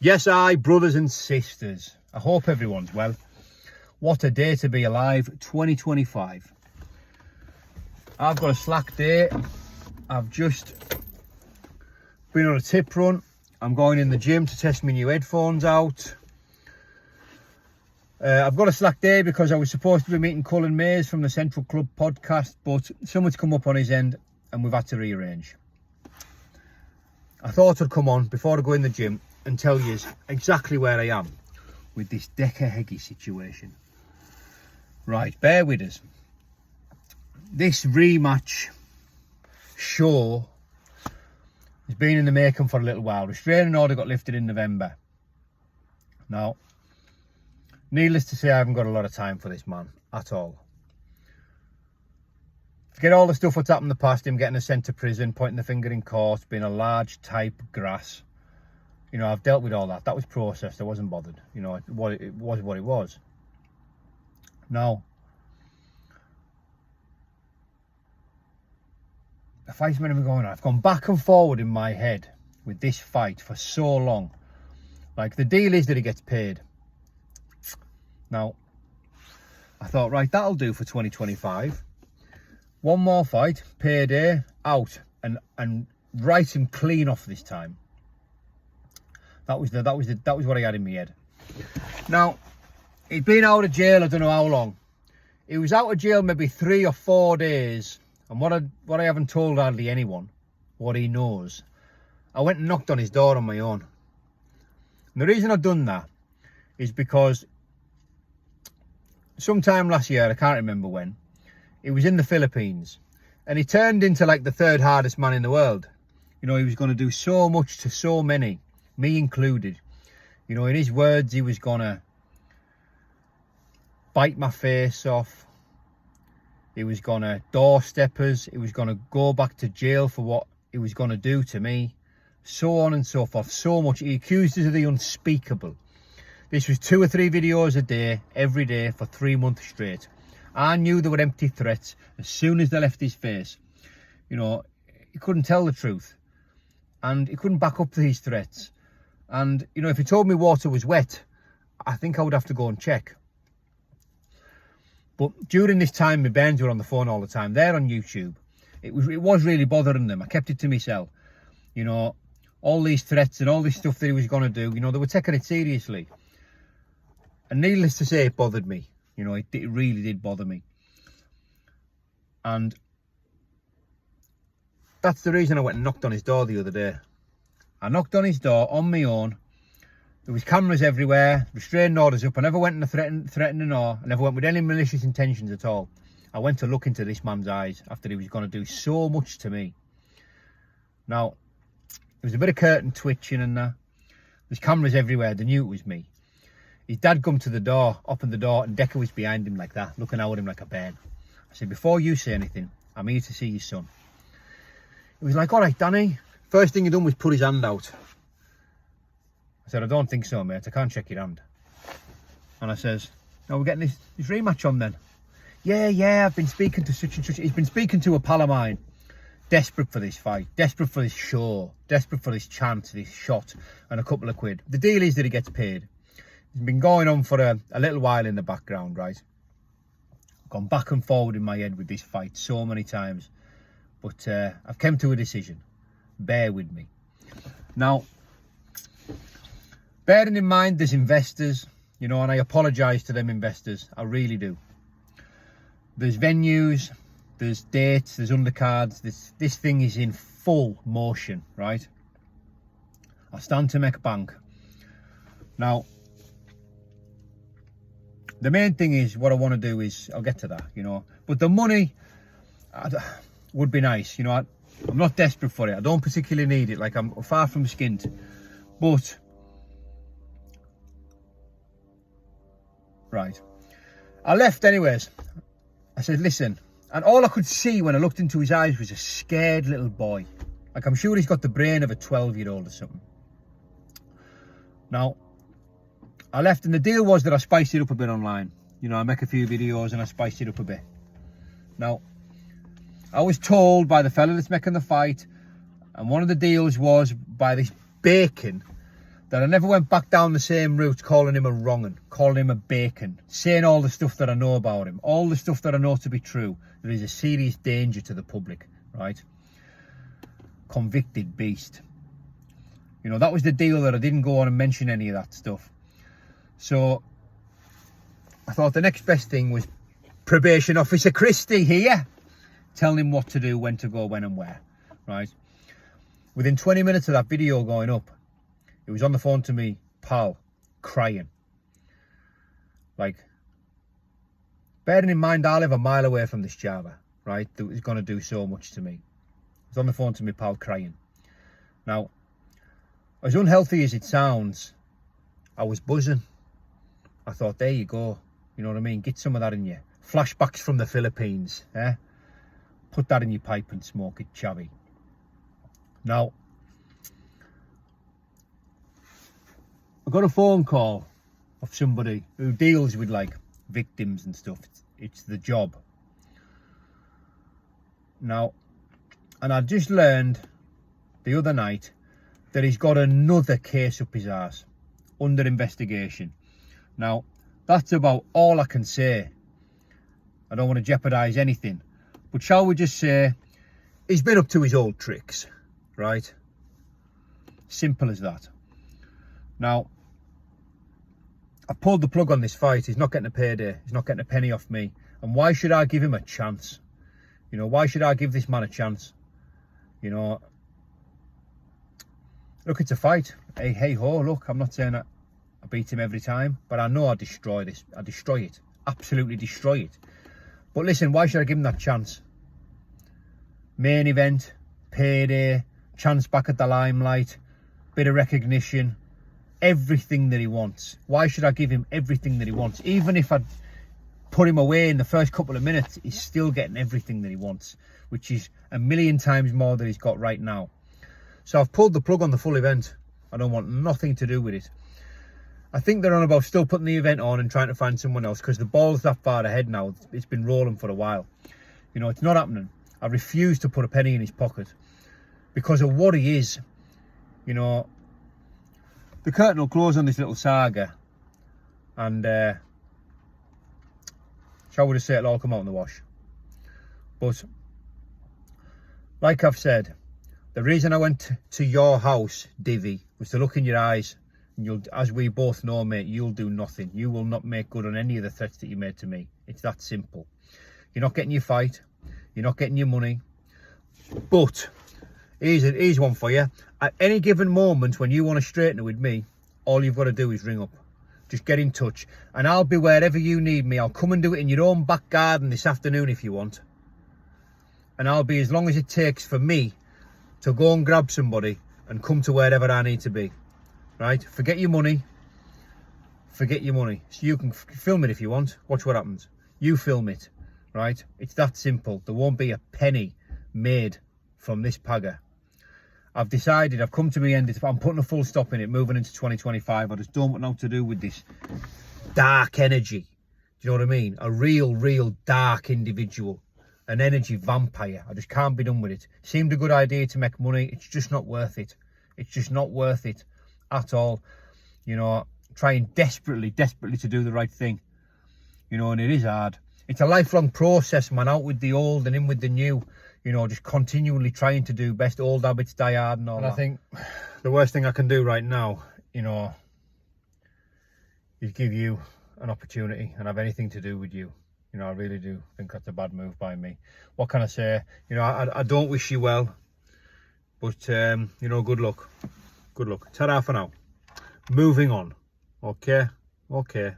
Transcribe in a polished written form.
Yes, brothers and sisters. I hope everyone's well. What a day to be alive, 2025. I've got a slack day. I've just been on a tip run. I'm going in the gym to test my new headphones out. I've got a slack day because I was supposed to be meeting Colin Mays from the Central Club podcast, but someone's come up on his end and we've had to rearrange. I thought I'd come on before I go in the gym and tell you exactly where I am with this Decca situation. Right, bear with us. This rematch show has been in the making for a little while. Restraining order got lifted in November. Now, needless to say, I haven't got a lot of time for this man at all. Forget all the stuff that's happened in the past, him getting sent to prison, pointing the finger in court, being a large type grass. You know, I've dealt with all that. That was processed. I wasn't bothered. You know, it was what it was. Now, the fight's meant to be going on. I've gone back and forward in my head with this fight for so long. Like, the deal is that he gets paid. Now, I thought, right, that'll do for 2025. One more fight, payday, out, and write him clean off this time. That was what I had in my head. Now, he'd been out of jail, I don't know how long. He was out of jail maybe 3 or 4 days. And what I haven't told hardly anyone, what he knows, I went and knocked on his door on my own. And the reason I've done that is because sometime last year, I can't remember when, he was in the Philippines. And he turned into like the 3rd hardest man in the world. You know, he was going to do so much to so many, me included. You know, in his words, he was going to bite my face off. He was going to doorstep us. He was going to go back to jail for what he was going to do to me. So on and so forth. So much. He accused us of the unspeakable. This was 2 or 3 videos a day, every day for 3 months straight. I knew they were empty threats as soon as they left his face. You know, he couldn't tell the truth. And he couldn't back up these threats. And, you know, if he told me water was wet, I think I would have to go and check. But during this time, my bairns were on the phone all the time. They're on YouTube. It was really bothering them. I kept it to myself. You know, all these threats and all this stuff that he was going to do, you know, they were taking it seriously. And needless to say, it bothered me. You know, it really did bother me. And that's the reason I went and knocked on his door the other day. I knocked on his door on my own. There was cameras everywhere, restraining orders up. I never went in a threatening or I never went with any malicious intentions at all. I went to look into this man's eyes after he was going to do so much to me. Now, there was a bit of curtain twitching and that. There's cameras everywhere. They knew it was me. His dad come to the door, opened the door, and Decca was behind him like that, looking out at him like a bird. I said, before you say anything, I'm here to see your son. He was like, all right, Danny. First thing he done was put his hand out. I said, I don't think so, mate. I can't check your hand. And I says, no, we're getting this rematch on then. Yeah, I've been speaking to such and such. He's been speaking to a pal of mine. Desperate for this fight, desperate for this show, desperate for this chance, this shot, and a couple of quid. The deal is that he gets paid. It's been going on for a little while in the background, right? I've gone back and forward in my head with this fight so many times. But I've come to a decision. Bear with me. Now, bearing in mind there's investors, you know, and I apologise to them investors. I really do. There's venues, there's dates, there's undercards. This thing is in full motion, right? I stand to make bank. Now, the main thing is what I want to do is, I'll get to that, you know. But the money would be nice, you know. I'm not desperate for it. I don't particularly need it. Like, I'm far from skint. But, right. I left anyways. I said, listen. And all I could see when I looked into his eyes was a scared little boy. Like, I'm sure he's got the brain of a 12-year-old or something. Now, I left, and the deal was that I spiced it up a bit online. You know, I make a few videos and I spiced it up a bit. Now, I was told by the fella that's making the fight, and one of the deals was by this bacon that I never went back down the same route, calling him a wrong'un, calling him a bacon, saying all the stuff that I know about him, all the stuff that I know to be true, that he's a serious danger to the public, right? Convicted beast. You know, that was the deal, that I didn't go on and mention any of that stuff. So I thought the next best thing was Probation Officer Christie here, telling him what to do, when to go, when and where, right? Within 20 minutes of that video going up, he was on the phone to me, pal, crying. Like, bearing in mind, I live a mile away from this Java, right? That was going to do so much to me. He was on the phone to me, pal, crying. Now, as unhealthy as it sounds, I was buzzing. I thought, there you go. You know what I mean? Get some of that in you. Flashbacks from the Philippines, eh? Put that in your pipe and smoke it, chavvy. Now, I got a phone call of somebody who deals with like victims and stuff. It's the job. Now, and I just learned the other night that he's got another case up his arse under investigation. Now, that's about all I can say. I don't want to jeopardise anything, but shall we just say he's been up to his old tricks, right? Simple as that. Now, I pulled the plug on this fight. He's not getting a payday. He's not getting a penny off me. And why should I give him a chance? You know, why should I give this man a chance? You know, look, it's a fight. Hey ho, look, I'm not saying that I beat him every time, but I know I destroy this. I destroy it. Absolutely destroy it. But listen, why should I give him that chance? Main event, payday, chance back at the limelight, bit of recognition, everything that he wants. Why should I give him everything that he wants? Even if I put him away in the first couple of minutes, he's still getting everything that he wants, which is a million times more than he's got right now. So I've pulled the plug on the full event. I don't want nothing to do with it. I think they're on about still putting the event on and trying to find someone else, because the ball's that far ahead now. It's been rolling for a while. You know, it's not happening. I refuse to put a penny in his pocket because of what he is. You know, the curtain will close on this little saga, and shall we just say it'll all come out in the wash. But like I've said, the reason I went to your house, Divvy, was to look in your eyes. And you'll, as we both know, mate, you'll do nothing. You will not make good on any of the threats that you made to me. It's that simple. You're not getting your fight. You're not getting your money. But here's one for you. At any given moment when you want to straighten it with me, all you've got to do is ring up. Just get in touch. And I'll be wherever you need me. I'll come and do it in your own back garden this afternoon if you want. And I'll be as long as it takes for me to go and grab somebody and come to wherever I need to be. Right? Forget your money. Forget your money. So you can film it if you want. Watch what happens. You film it. Right? It's that simple. There won't be a penny made from this pagger. I've decided, I've come to the end. I'm putting a full stop in it, moving into 2025. I just don't want nothing to do with this dark energy. Do you know what I mean? A real dark individual. An energy vampire. I just can't be done with it. Seemed a good idea to make money. It's just not worth it. It's just not worth it at all. You know, trying desperately to do the right thing. You know, and it is hard. It's a lifelong process, man, out with the old and in with the new. You know, just continually trying to do best. Old habits die hard and all that. I think the worst thing I can do right now, you know, is give you an opportunity and have anything to do with you. You know, I really do think that's a bad move by me. What can I say? You know, I don't wish you well. But, you know, good luck. Good luck. Ta-ra for now. Moving on. Okay? Okay.